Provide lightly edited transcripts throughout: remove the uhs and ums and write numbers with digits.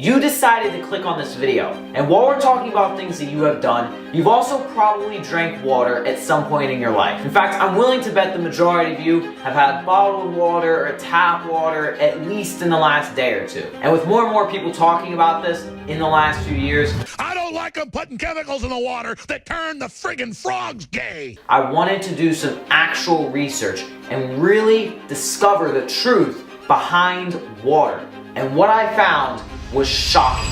You decided to click on this video, and while we're talking about things that you have done, you've also probably drank water at some point in your life. In fact, I'm willing to bet the majority of you have had bottled water or tap water at least in the last day or two. And with more and more people talking about this in the last few years, I don't like them putting chemicals in the water that turn the friggin' frogs gay. I wanted to do some actual research and really discover the truth behind water. And what I found was shocking.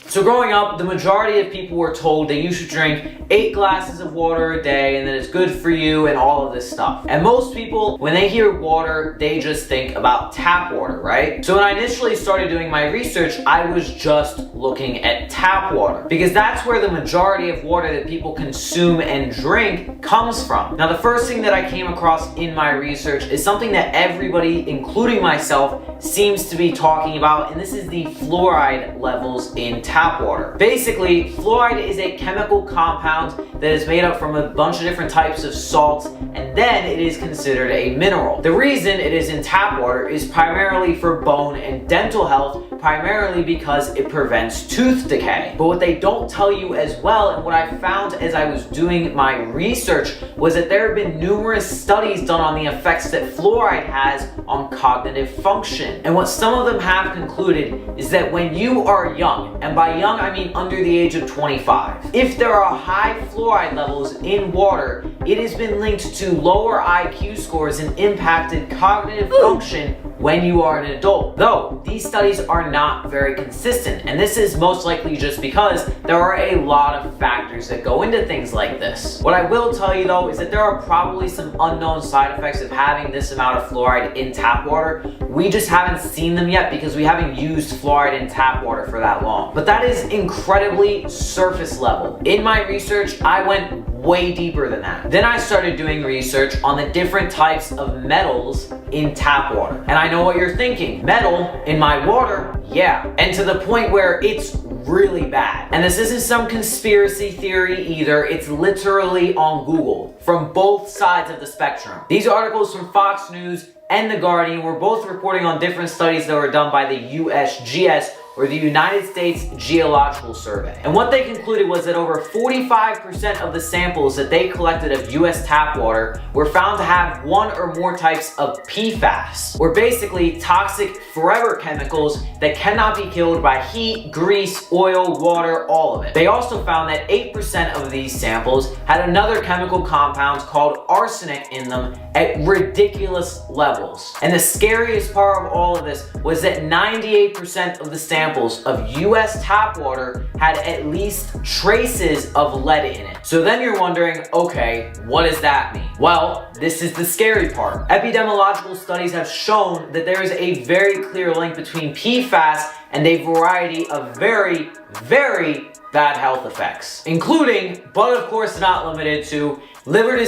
So growing up, the majority of people were told that you should drink 8 glasses of water a day and that it's good for you and all of this stuff. And most people, when they hear water, they just think about tap water, right? So when I initially started doing my research, I was just looking at tap water because that's where the majority of water that people consume and drink comes from. Now, the first thing that I came across in my research is something that everybody, including myself, seems to be talking about, and this is the fluoride levels in tap water. Basically, fluoride is a chemical compound that is made up from a bunch of different types of salts, and then it is considered a mineral. The reason it is in tap water is primarily for bone and dental health, primarily because it prevents tooth decay. But what they don't tell you as well, and what I found as I was doing my research, was that there have been numerous studies done on the effects that fluoride has on cognitive function. And what some of them have concluded is that when you are young, and by young I mean under the age of 25, if there are high fluoride levels in water, it has been linked to lower IQ scores and impacted cognitive function when you are an adult. Though, these studies are not very consistent, and this is most likely just because there are a lot of factors that go into things like this. What I will tell you though is that there are probably some unknown side effects of having this amount of fluoride in tap water. We just haven't seen them yet because we haven't used fluoride in tap water for that long. But that is incredibly surface level. In my research, I went way deeper than that. Then I started doing research on the different types of metals in tap water. And I know what you're thinking. Metal in my water? Yeah. And to the point where it's really bad. And this isn't some conspiracy theory either. It's literally on Google from both sides of the spectrum. These articles from Fox News and The Guardian were both reporting on different studies that were done by the USGS, or the United States Geological Survey. And what they concluded was that over 45% of the samples that they collected of US tap water were found to have one or more types of PFAS, or basically toxic forever chemicals that cannot be killed by heat, grease, oil, water, all of it. They also found that 8% of these samples had another chemical compound called arsenic in them at ridiculous levels. And the scariest part of all of this was that 98% of the samples of US tap water had at least traces of lead in it. So then you're wondering, okay, what does that mean? Well, this is the scary part. Epidemiological studies have shown that there is a very clear link between PFAS and a variety of very, very bad health effects, including, but of course not limited to, liver disease,